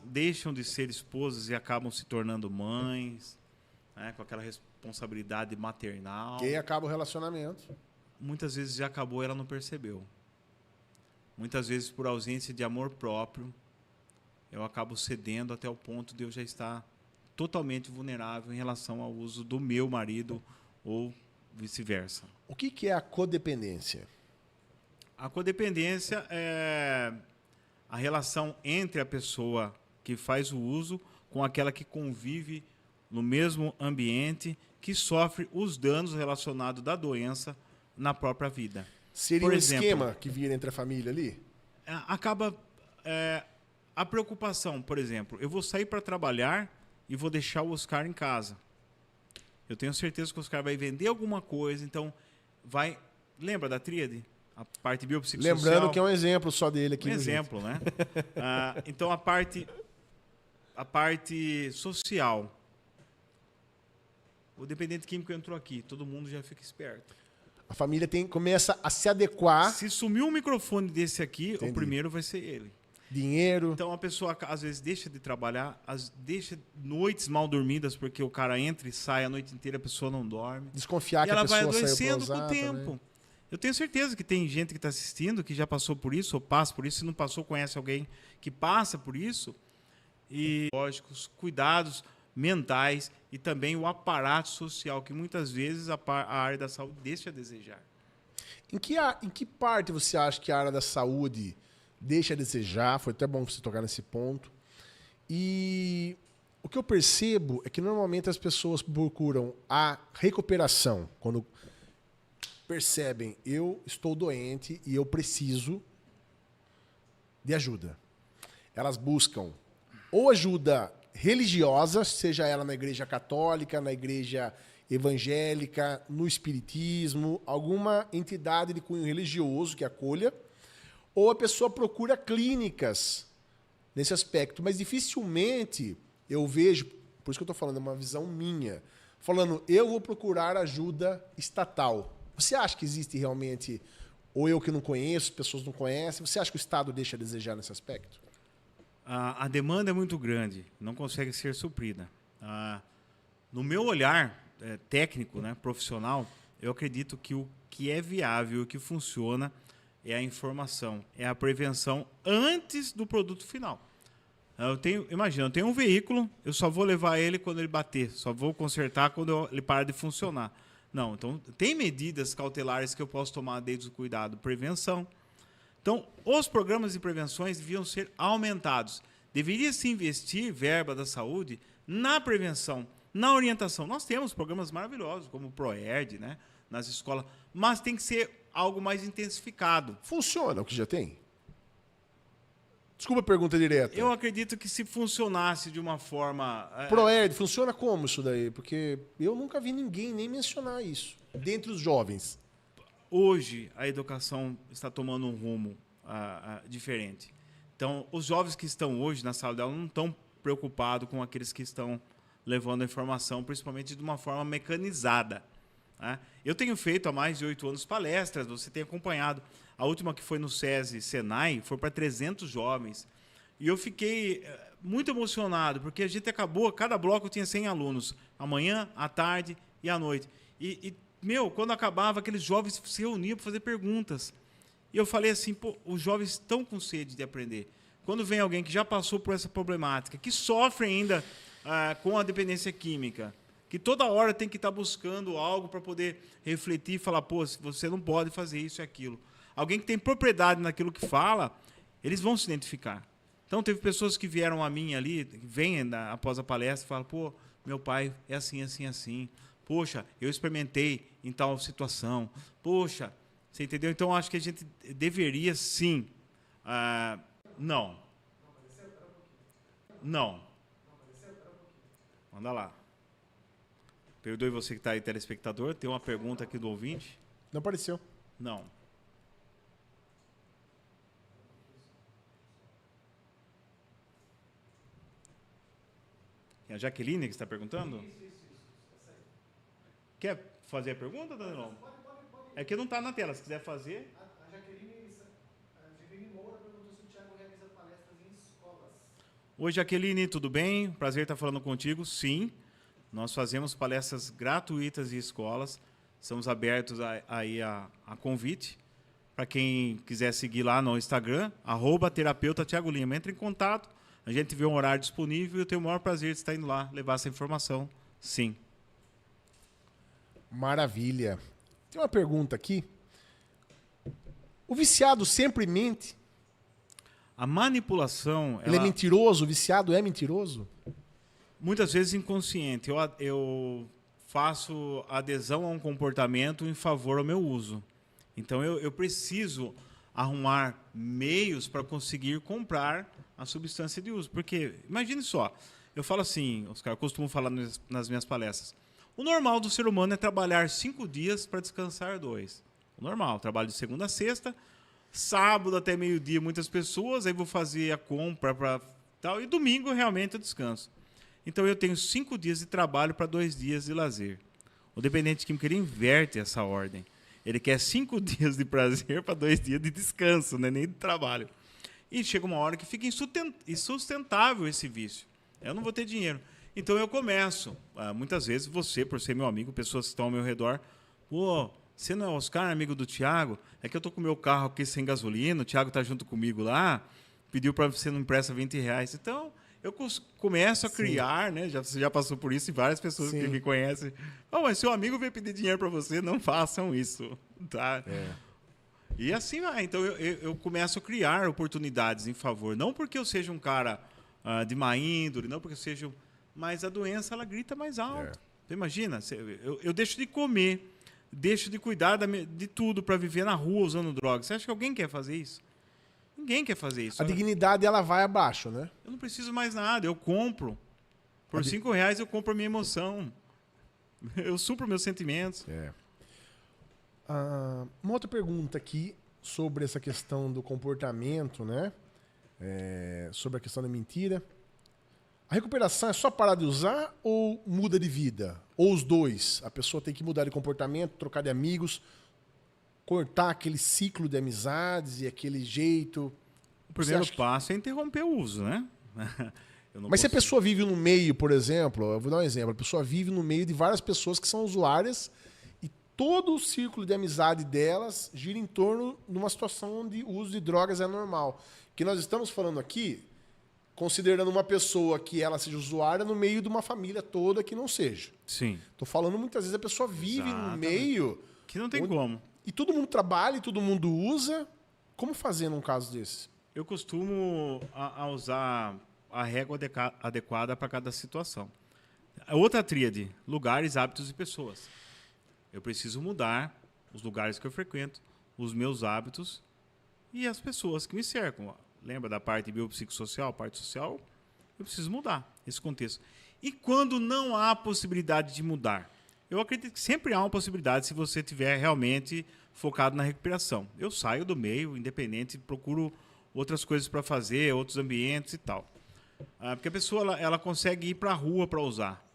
deixam de ser esposas e acabam se tornando mães, né, com aquela responsabilidade maternal. Quem acaba o relacionamento? Muitas vezes já acabou e ela não percebeu. Muitas vezes, por ausência de amor próprio, eu acabo cedendo até o ponto de eu já estar totalmente vulnerável em relação ao uso do meu marido ou vice-versa. O que é a codependência? A codependência é a relação entre a pessoa que faz o uso com aquela que convive no mesmo ambiente, que sofre os danos relacionados da doença na própria vida. Seria um esquema que vira entre a família ali? Acaba a preocupação, por exemplo, eu vou sair para trabalhar e vou deixar o Oscar em casa. Eu tenho certeza que o Oscar vai vender alguma coisa, então vai... Lembra da tríade? A parte biopsicossocial. Lembrando que é um exemplo só dele aqui. Um exemplo, né? Então, a parte social. O dependente químico entrou aqui, todo mundo já fica esperto. A família começa a se adequar. Se sumir um microfone desse aqui, o primeiro vai ser ele. Dinheiro. Então, a pessoa, às vezes, deixa de trabalhar, deixa noites mal dormidas, porque o cara entra e sai a noite inteira, a pessoa não dorme. Desconfiar que a pessoa saiu pra usar, ela vai adoecendo com o tempo. Né? Eu tenho certeza que tem gente que está assistindo, que já passou por isso, ou passa por isso. Se não passou, conhece alguém que passa por isso. E, lógicos, cuidados mentais e também o aparato social, que muitas vezes a área da saúde deixa a desejar. Em que parte você acha que a área da saúde deixa a desejar? Foi até bom você tocar nesse ponto. E o que eu percebo é que normalmente as pessoas procuram a recuperação, quando percebem, eu estou doente e eu preciso de ajuda. Elas buscam ou ajuda religiosa, seja ela na igreja católica, na igreja evangélica, no espiritismo, alguma entidade de cunho religioso que acolha, ou a pessoa procura clínicas nesse aspecto. Mas dificilmente eu vejo, por isso que eu estou falando, é uma visão minha, falando, eu vou procurar ajuda estatal. Você acha que existe realmente, ou eu que não conheço, pessoas não conhecem, você acha que o Estado deixa a desejar nesse aspecto? A demanda é muito grande, não consegue ser suprida. No meu olhar técnico, né, profissional, eu acredito que o que é viável, o que funciona, é a informação, é a prevenção antes do produto final. Imagina, eu tenho um veículo, eu só vou levar ele quando ele bater, só vou consertar quando ele parar de funcionar. Não, então tem medidas cautelares que eu posso tomar desde o cuidado, prevenção. Então, os programas de prevenções deviam ser aumentados. Deveria se investir verba da saúde na prevenção, Na orientação, nós temos programas maravilhosos, como o ProErd, né, nas escolas, mas tem que ser algo mais intensificado. Funciona o que já tem? Desculpa a pergunta direta. Eu acredito que se funcionasse de uma forma... ProErd, funciona como isso daí? Porque eu nunca vi ninguém nem mencionar isso. Dentre os jovens. Hoje, a educação está tomando um rumo diferente. Então, os jovens que estão hoje na sala de aula não estão preocupados com aqueles que estão levando a informação, principalmente de uma forma mecanizada. Né? Eu tenho feito há mais de 8 anos palestras, você tem acompanhado. A última que foi no SESI Senai foi para 300 jovens. E eu fiquei muito emocionado, porque a gente acabou, cada bloco tinha 100 alunos, amanhã, à tarde e à noite. Quando acabava, aqueles jovens se reuniam para fazer perguntas. E eu falei assim, pô, os jovens estão com sede de aprender. Quando vem alguém que já passou por essa problemática, que sofre ainda com a dependência química, que toda hora tem que estar buscando algo para poder refletir e falar, pô, você não pode fazer isso e aquilo. Alguém que tem propriedade naquilo que fala, eles vão se identificar. Então, teve pessoas que vieram a mim ali, vêm após a palestra e falam, pô, meu pai é assim, assim, assim. Poxa, eu experimentei em tal situação. Poxa, você entendeu? Então, acho que a gente deveria, sim... Não. Não. Manda lá. Perdoe você que está aí, telespectador. Tem uma pergunta aqui do ouvinte. Não apareceu. Não. É a Jaqueline que está perguntando? Isso. Quer fazer a pergunta, Danilão? Pode. É que não está na tela. Se quiser fazer... A Jaqueline Moura perguntou se o Thiago realiza palestras em escolas. Oi, Jaqueline, tudo bem? Prazer estar falando contigo. Sim, nós fazemos palestras gratuitas em escolas. Estamos abertos aí a convite. Para quem quiser seguir lá no Instagram, @terapeuta Thiago Lima. Entre em contato, a gente vê um horário disponível e eu tenho o maior prazer de estar indo lá levar essa informação. Sim. Maravilha. Tem uma pergunta aqui. O viciado sempre mente? A manipulação... Ele é mentiroso? O viciado é mentiroso? Muitas vezes inconsciente. Eu faço adesão a um comportamento em favor ao meu uso. Então, eu preciso arrumar meios para conseguir comprar a substância de uso. Porque, imagine só, eu falo assim, Oscar, eu costumo falar nas minhas palestras, o normal do ser humano é trabalhar 5 dias para descansar 2. O normal, trabalho de segunda a sexta, sábado até meio-dia muitas pessoas, aí vou fazer a compra para tal, e domingo realmente eu descanso. Então eu tenho 5 dias de trabalho para 2 dias de lazer. O dependente químico, ele inverte essa ordem. Ele quer 5 dias de prazer para 2 dias de descanso, né? Nem de trabalho. E chega uma hora que fica insustentável esse vício. Eu não vou ter dinheiro. Então eu começo. Muitas vezes você, por ser meu amigo, pessoas que estão ao meu redor, pô, você não é Oscar, amigo do Thiago? É que eu tô com o meu carro aqui sem gasolina, o Thiago tá junto comigo lá, pediu para você não empresta R$20. Então, eu começo a criar, né? Você já passou por isso e várias pessoas que me conhecem. Oh, mas seu amigo veio pedir dinheiro para você, não façam isso. Tá? E assim vai. Então, eu começo a criar oportunidades em favor. Não porque eu seja um cara de má índole, não porque eu seja... Mas a doença, ela grita mais alto. Você imagina? Eu deixo de comer, deixo de cuidar de tudo para viver na rua usando drogas. Você acha que alguém quer fazer isso? Ninguém quer fazer isso. A dignidade, ela vai abaixo, né? Eu não preciso mais nada, eu compro. Por R$5 eu compro a minha emoção. Eu supro meus sentimentos. Uma outra pergunta aqui sobre essa questão do comportamento, né? Sobre a questão da mentira. A recuperação é só parar de usar ou muda de vida? Ou os dois? A pessoa tem que mudar de comportamento, trocar de amigos, cortar aquele ciclo de amizades e aquele jeito. O primeiro passo é interromper o uso, né? Mas se a pessoa vive no meio, por exemplo, eu vou dar um exemplo, a pessoa vive no meio de várias pessoas que são usuárias e todo o círculo de amizade delas gira em torno de uma situação onde o uso de drogas é normal. Que nós estamos falando aqui, considerando uma pessoa que ela seja usuária no meio de uma família toda que não seja. Sim. Estou falando muitas vezes a pessoa vive no meio... Que não tem como. E todo mundo trabalha, e todo mundo usa. Como fazer num caso desse? Eu costumo usar a régua adequada para cada situação. A outra tríade, lugares, hábitos e pessoas. Eu preciso mudar os lugares que eu frequento, os meus hábitos e as pessoas que me cercam. Lembra da parte biopsicossocial, parte social? Eu preciso mudar esse contexto. E quando não há possibilidade de mudar? Eu acredito que sempre há uma possibilidade se você estiver realmente focado na recuperação. Eu saio do meio, independente, procuro outras coisas para fazer, outros ambientes e tal. Porque a pessoa ela consegue ir para a rua para usar.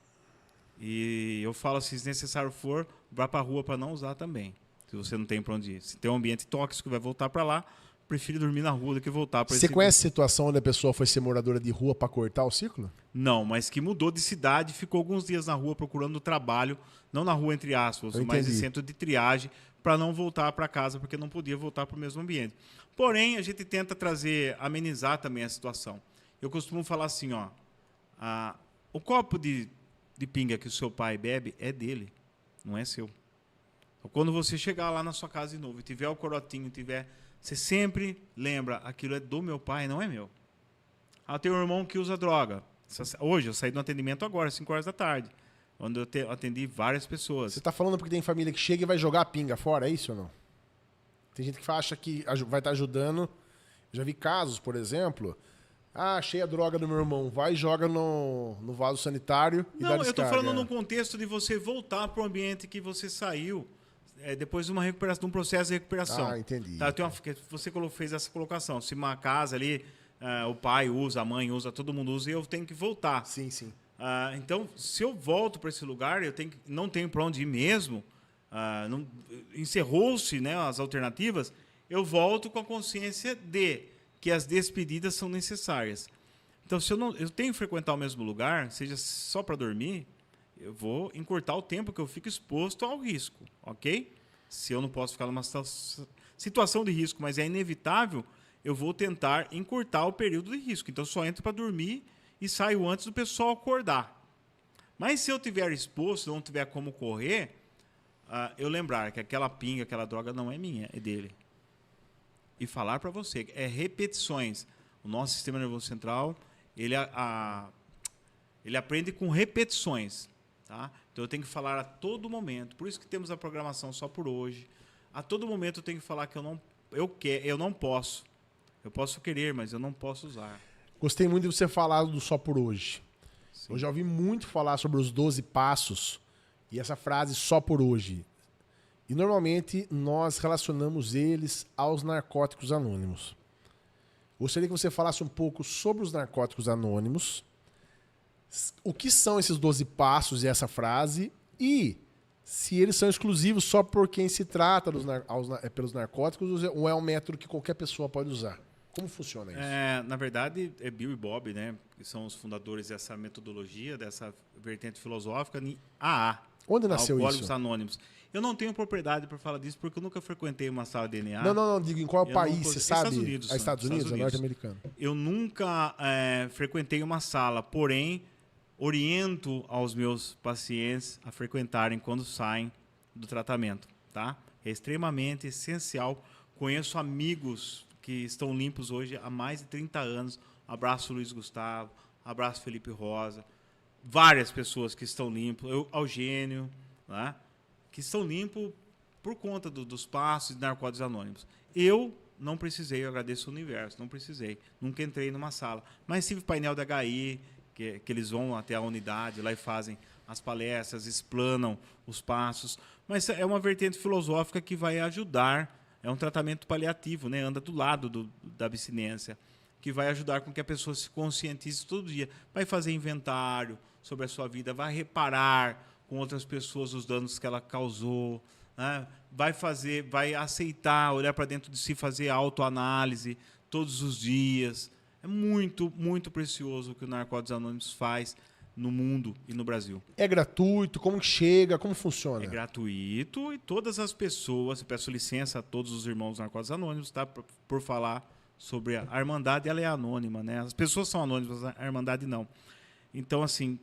E eu falo, se necessário for, vá para a rua para não usar também. Se você não tem para onde ir. Se tem um ambiente tóxico, vai voltar para lá, prefiro dormir na rua do que voltar para esse... Você conhece a situação onde a pessoa foi ser moradora de rua para cortar o ciclo? Não, mas que mudou de cidade, ficou alguns dias na rua procurando trabalho, não na rua entre aspas, mas em centro de triagem, para não voltar para casa, porque não podia voltar para o mesmo ambiente. Porém, a gente tenta amenizar também a situação. Eu costumo falar assim, ó, o copo de pinga que o seu pai bebe é dele, não é seu. Então, quando você chegar lá na sua casa de novo e tiver o corotinho, você sempre lembra, aquilo é do meu pai, não é meu. Eu tenho um irmão que usa droga. Hoje, eu saí do atendimento agora, 5 horas da tarde, onde eu atendi várias pessoas. Você está falando porque tem família que chega e vai jogar a pinga fora, é isso ou não? Tem gente que acha que vai estar ajudando. Já vi casos, por exemplo... achei a droga do meu irmão. Vai e joga no vaso sanitário e dá descarga. Não, eu estou falando no contexto de você voltar para o ambiente que você saiu depois de uma recuperação, de um processo de recuperação. Ah, entendi. Tá, você fez essa colocação. Se uma casa ali, o pai usa, a mãe usa, todo mundo usa, e eu tenho que voltar. Sim, sim. Então, se eu volto para esse lugar, não tenho para onde ir mesmo, encerrou-se, né, as alternativas, eu volto com a consciência de que as despedidas são necessárias. Então, se eu tenho que frequentar o mesmo lugar, seja só para dormir, eu vou encurtar o tempo que eu fico exposto ao risco, ok? Se eu não posso ficar numa situação de risco, mas é inevitável, eu vou tentar encurtar o período de risco. Então, eu só entro para dormir e saio antes do pessoal acordar. Mas se eu estiver exposto, não tiver como correr, eu lembrar que aquela pinga, aquela droga não é minha, é dele. E falar para você, repetições. O nosso sistema nervoso central, ele aprende com repetições. Tá? Então eu tenho que falar a todo momento. Por isso que temos a programação só por hoje. A todo momento eu tenho que falar que eu não posso. Eu posso querer, mas eu não posso usar. Gostei muito de você falar do só por hoje. Sim. Eu já ouvi muito falar sobre os 12 passos e essa frase só por hoje. E normalmente nós relacionamos eles aos narcóticos anônimos. Gostaria que você falasse um pouco sobre os narcóticos anônimos, o que são esses 12 passos e essa frase, e se eles são exclusivos só por quem se trata pelos narcóticos ou é um método que qualquer pessoa pode usar. Como funciona isso? Na verdade, é Bill e Bob, né, que são os fundadores dessa metodologia, dessa vertente filosófica, em AA. Onde nasceu isso? Alcoólicos Anônimos. Eu não tenho propriedade para falar disso porque eu nunca frequentei uma sala de DNA. Não, digo em qual país, você sabe? Estados Unidos. Estados Unidos, é norte-americano. Eu nunca frequentei uma sala, porém, oriento aos meus pacientes a frequentarem quando saem do tratamento. Tá? É extremamente essencial. Conheço amigos que estão limpos hoje há mais de 30 anos. Abraço Luiz Gustavo, abraço Felipe Rosa. Várias pessoas que estão limpos, Eugênio, né? Que estão limpos por conta dos passos de narcóticos anônimos. Eu não precisei, eu agradeço o universo, não precisei. Nunca entrei numa sala. Mas tive painel da HI, que eles vão até a unidade, lá e fazem as palestras, explanam os passos. Mas é uma vertente filosófica que vai ajudar, é um tratamento paliativo, né? Anda do lado da abstinência, que vai ajudar com que a pessoa se conscientize todo dia. Vai fazer inventário sobre a sua vida, vai reparar com outras pessoas os danos que ela causou, né? Vai aceitar, olhar para dentro de si, fazer autoanálise todos os dias. É muito, muito precioso o que o Narcóticos Anônimos faz no mundo e no Brasil. É gratuito? Como que chega? Como funciona? É gratuito e todas as pessoas, peço licença a todos os irmãos Narcóticos Anônimos, tá? Por falar sobre a Irmandade, ela é anônima, né? As pessoas são anônimas, a Irmandade não. Então, assim,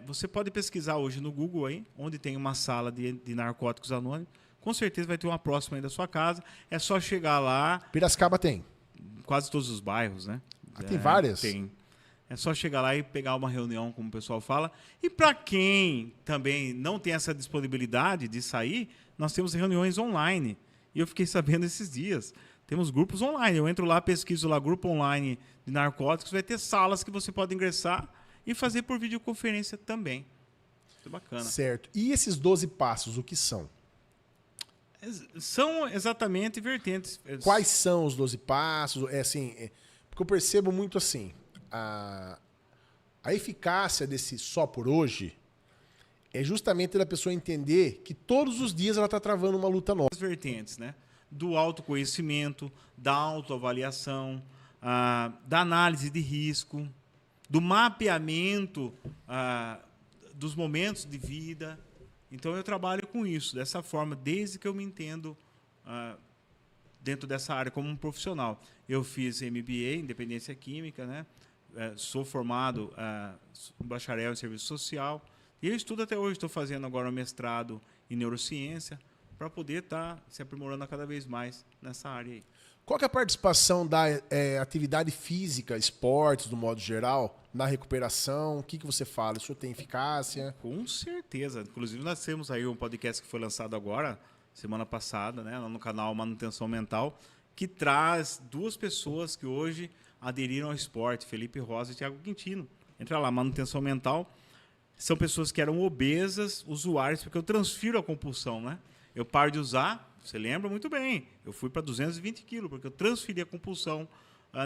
você pode pesquisar hoje no Google, aí, onde tem uma sala de narcóticos anônimos. Com certeza vai ter uma próxima aí da sua casa. É só chegar lá. Piracicaba tem? Quase todos os bairros, né? Tem várias? Tem. É só chegar lá e pegar uma reunião, como o pessoal fala. E para quem também não tem essa disponibilidade de sair, nós temos reuniões online. E eu fiquei sabendo esses dias. Temos grupos online. Eu entro lá, pesquiso lá, grupo online de narcóticos. Vai ter salas que você pode ingressar e fazer por videoconferência também. Muito bacana. Certo. E esses 12 passos, o que são? São exatamente vertentes. Quais são os 12 passos? Porque eu percebo muito assim, a eficácia desse só por hoje é justamente da pessoa entender que todos os dias ela está travando uma luta nova. As vertentes, né? Do autoconhecimento, da autoavaliação, da análise de risco, do mapeamento dos momentos de vida. Então, eu trabalho com isso, dessa forma, desde que eu me entendo dentro dessa área como um profissional. Eu fiz MBA, Independência Química, né? Sou formado bacharel em Serviço Social, e eu estudo até hoje. Estou fazendo agora um mestrado em Neurociência, para poder estar se aprimorando cada vez mais nessa área aí. Qual que é a participação da atividade física, esportes, do modo geral, na recuperação? O que você fala? Isso tem eficácia? Com certeza. Inclusive, nós temos aí um podcast que foi lançado agora, semana passada, né, lá no canal Manutenção Mental, que traz duas pessoas que hoje aderiram ao esporte, Felipe Rosa e Thiago Quintino. Entra lá, Manutenção Mental. São pessoas que eram obesas, usuários, porque eu transfiro a compulsão, né? Eu paro de usar. Você lembra muito bem, eu fui para 220 quilos, porque eu transferi a compulsão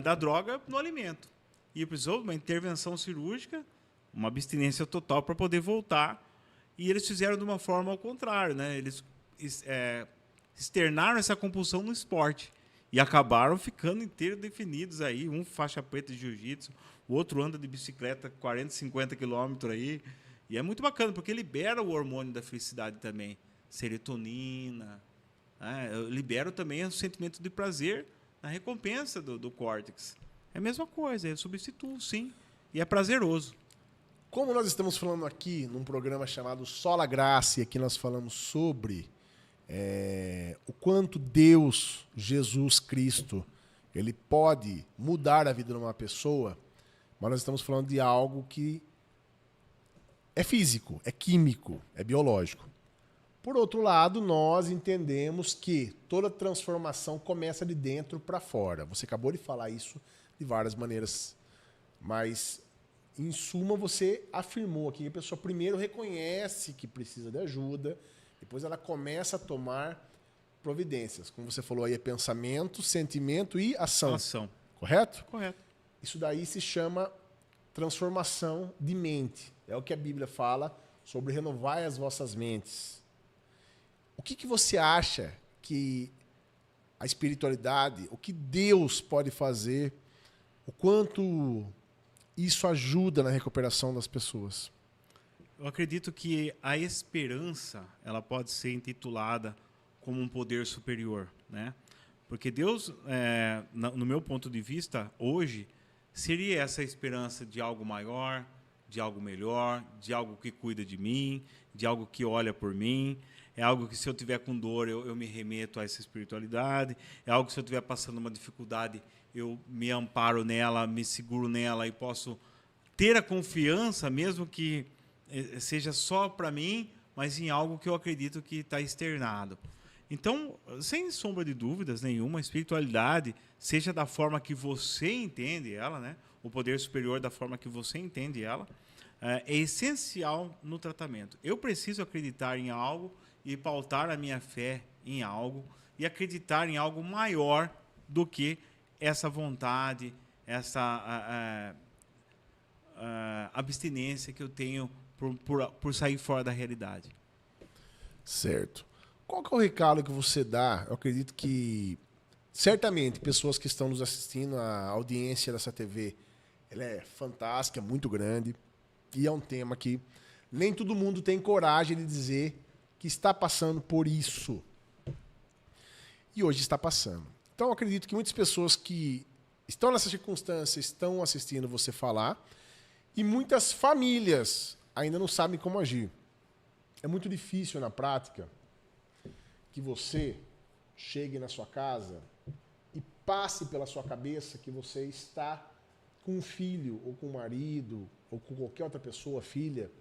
da droga no alimento. E precisou de uma intervenção cirúrgica, uma abstinência total para poder voltar. E eles fizeram de uma forma ao contrário, né? Eles externaram essa compulsão no esporte e acabaram ficando inteiros definidos aí. Um faixa preta de jiu-jitsu, o outro anda de bicicleta 40, 50 quilômetros aí. E é muito bacana, porque libera o hormônio da felicidade também, serotonina. Eu libero também o sentimento de prazer na recompensa do córtex. É a mesma coisa, eu substituo, sim. E é prazeroso. Como nós estamos falando aqui num programa chamado Sola Graça, e aqui nós falamos sobre o quanto Deus, Jesus Cristo, ele pode mudar a vida de uma pessoa, mas nós estamos falando de algo que é físico, é químico, é biológico. Por outro lado, nós entendemos que toda transformação começa de dentro para fora. Você acabou de falar isso de várias maneiras, mas, em suma, você afirmou aqui que a pessoa primeiro reconhece que precisa de ajuda, depois ela começa a tomar providências. Como você falou aí, é pensamento, sentimento e ação. Ação. Correto? Correto. Isso daí se chama transformação de mente. É o que a Bíblia fala sobre renovar as vossas mentes. O que você acha que a espiritualidade, o que Deus pode fazer, o quanto isso ajuda na recuperação das pessoas? Eu acredito que a esperança, ela pode ser intitulada como um poder superior, né? Porque Deus, no meu ponto de vista, hoje, seria essa esperança de algo maior, de algo melhor, de algo que cuida de mim, de algo que olha por mim. É algo que, se eu tiver com dor, eu me remeto a essa espiritualidade. É algo que, se eu estiver passando uma dificuldade, eu me amparo nela, me seguro nela e posso ter a confiança, mesmo que seja só para mim, mas em algo que eu acredito que está externado. Então, sem sombra de dúvidas nenhuma, a espiritualidade, seja da forma que você entende ela, né? O poder superior da forma que você entende ela, é essencial no tratamento. Eu preciso acreditar em algo e pautar a minha fé em algo e acreditar em algo maior do que essa vontade, essa abstinência que eu tenho por sair fora da realidade. Certo. Qual que é o recado que você dá? Eu acredito que, certamente, pessoas que estão nos assistindo, a audiência dessa TV, ela é fantástica, é muito grande, e é um tema que nem todo mundo tem coragem de dizer que está passando por isso. E hoje está passando. Então, eu acredito que muitas pessoas que estão nessa circunstância estão assistindo você falar, e muitas famílias ainda não sabem como agir. É muito difícil, na prática, que você chegue na sua casa e passe pela sua cabeça que você está com um filho, ou com um marido, ou com qualquer outra pessoa, filha,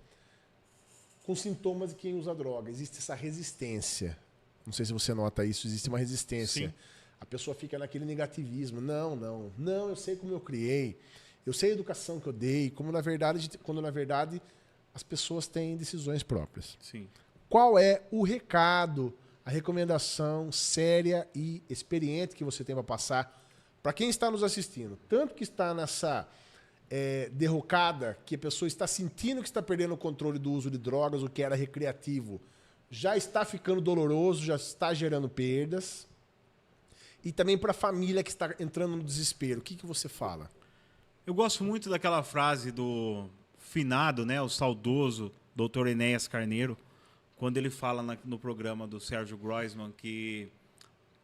com sintomas de quem usa droga. Existe essa resistência. Não sei se você nota isso, existe uma resistência. Sim. A pessoa fica naquele negativismo. Não, eu sei como eu criei, eu sei a educação que eu dei, quando na verdade as pessoas têm decisões próprias. Sim. Qual é o recado, a recomendação séria e experiente que você tem para passar para quem está nos assistindo? Tanto que está nessa derrocada, que a pessoa está sentindo que está perdendo o controle do uso de drogas, o que era recreativo, já está ficando doloroso, já está gerando perdas. E também para a família que está entrando no desespero. O que você fala? Eu gosto muito daquela frase do finado, né, o saudoso Dr. Enéas Carneiro, quando ele fala no programa do Sérgio Groisman que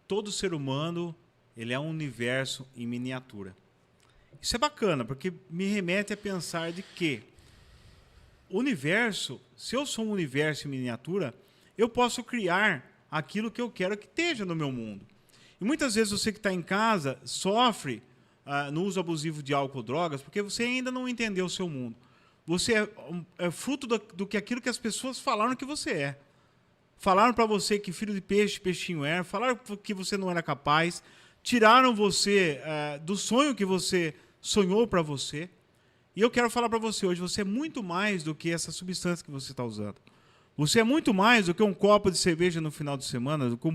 todo ser humano ele é um universo em miniatura. Isso é bacana, porque me remete a pensar de que o universo, se eu sou um universo em miniatura, eu posso criar aquilo que eu quero que esteja no meu mundo. E muitas vezes você que está em casa sofre no uso abusivo de álcool ou drogas porque você ainda não entendeu o seu mundo. Você é fruto do que aquilo que as pessoas falaram que você é. Falaram para você que filho de peixe, peixinho era. Falaram que você não era capaz. Tiraram você do sonho que você sonhou para você. E eu quero falar para você hoje, você é muito mais do que essa substância que você está usando. Você é muito mais do que um copo de cerveja no final de semana, do que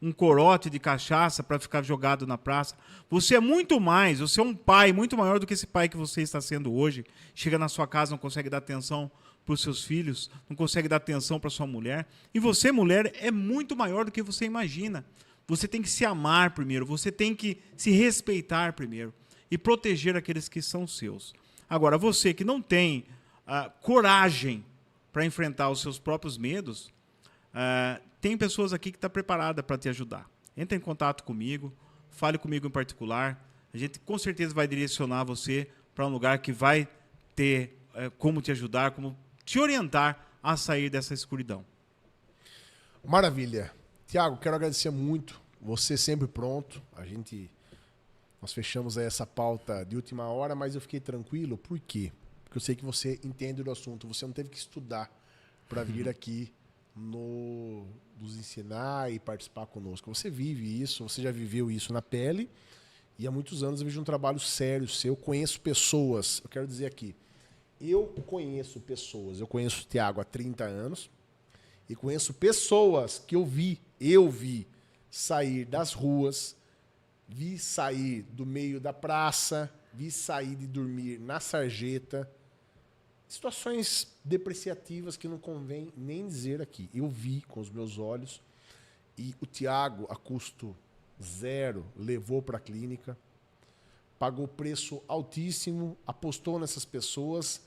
um corote de cachaça para ficar jogado na praça. Você é muito mais, você é um pai muito maior do que esse pai que você está sendo hoje. Chega na sua casa, não consegue dar atenção para os seus filhos, não consegue dar atenção para sua mulher. E você, mulher, é muito maior do que você imagina. Você tem que se amar primeiro, você tem que se respeitar primeiro e proteger aqueles que são seus. Agora, você que não tem coragem para enfrentar os seus próprios medos, tem pessoas aqui que estão preparadas para te ajudar. Entre em contato comigo, fale comigo em particular. A gente com certeza vai direcionar você para um lugar que vai ter como te ajudar, como te orientar a sair dessa escuridão. Maravilha. Tiago, quero agradecer muito. Você sempre pronto. Nós fechamos aí essa pauta de última hora, mas eu fiquei tranquilo. Por quê? Porque eu sei que você entende do assunto. Você não teve que estudar para vir aqui nos ensinar e participar conosco. Você vive isso, você já viveu isso na pele e há muitos anos eu vejo um trabalho sério seu. Eu conheço pessoas, eu quero dizer aqui, eu conheço o Tiago há 30 anos e conheço pessoas que eu vi sair das ruas, vi sair do meio da praça, vi sair de dormir na sarjeta, situações depreciativas que não convém nem dizer aqui. Eu vi com os meus olhos e o Tiago, a custo zero, levou para a clínica, pagou preço altíssimo, apostou nessas pessoas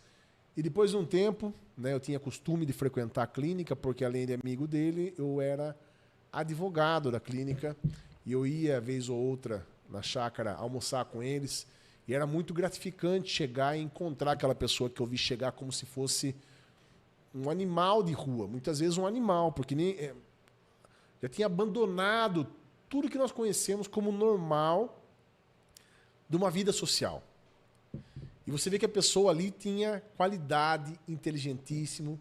e depois de um tempo, né, eu tinha costume de frequentar a clínica porque além de amigo dele, eu era advogado da clínica e eu ia, vez ou outra, na chácara almoçar com eles. E era muito gratificante chegar e encontrar aquela pessoa que eu vi chegar como se fosse um animal de rua. Muitas vezes um animal, porque já tinha abandonado tudo que nós conhecemos como normal de uma vida social. E você vê que a pessoa ali tinha qualidade, inteligentíssimo.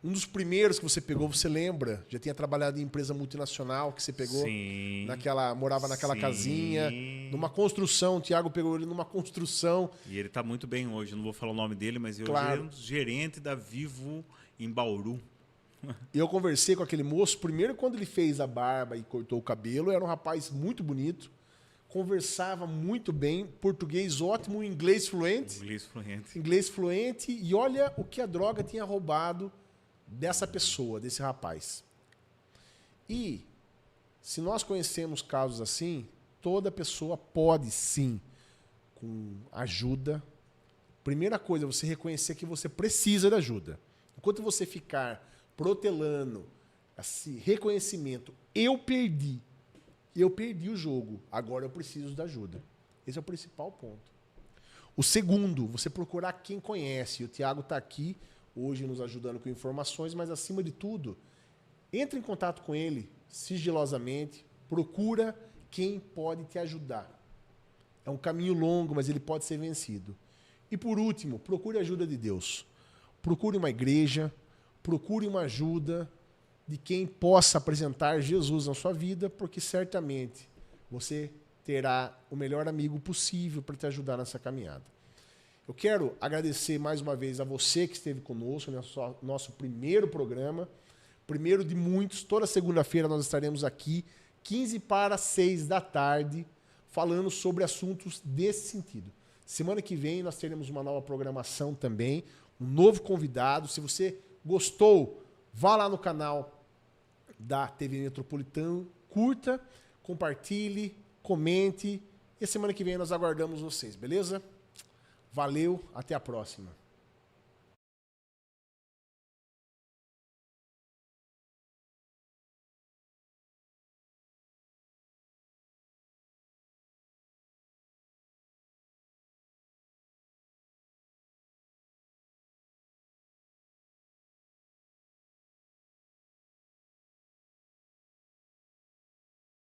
Um dos primeiros que você pegou, você lembra? Já tinha trabalhado em empresa multinacional que você pegou. Sim. Morava naquela Sim. casinha, numa construção. O Tiago pegou ele numa construção. E ele está muito bem hoje. Não vou falar o nome dele, mas eu Claro. sou gerente da Vivo em Bauru. E eu conversei com aquele moço, primeiro quando ele fez a barba e cortou o cabelo, era um rapaz muito bonito, conversava muito bem, português ótimo, inglês fluente. Inglês fluente. E olha o que a droga tinha roubado dessa pessoa, desse rapaz. E se nós conhecemos casos assim, toda pessoa pode sim, com ajuda. Primeira coisa, você reconhecer que você precisa de ajuda. Enquanto você ficar protelando esse reconhecimento, eu perdi o jogo, agora eu preciso de ajuda. Esse é o principal ponto. O segundo, você procurar quem conhece. O Tiago está aqui hoje nos ajudando com informações, mas acima de tudo, entre em contato com ele sigilosamente, procura quem pode te ajudar. É um caminho longo, mas ele pode ser vencido. E por último, procure a ajuda de Deus. Procure uma igreja, procure uma ajuda de quem possa apresentar Jesus na sua vida, porque certamente você terá o melhor amigo possível para te ajudar nessa caminhada. Eu quero agradecer mais uma vez a você que esteve conosco no nosso primeiro programa, primeiro de muitos. Toda segunda-feira nós estaremos aqui, 15 para 6 da tarde, falando sobre assuntos desse sentido. Semana que vem nós teremos uma nova programação também, um novo convidado. Se você gostou, vá lá no canal da TV Metropolitana, curta, compartilhe, comente. E a semana que vem nós aguardamos vocês, beleza? Valeu, até a próxima.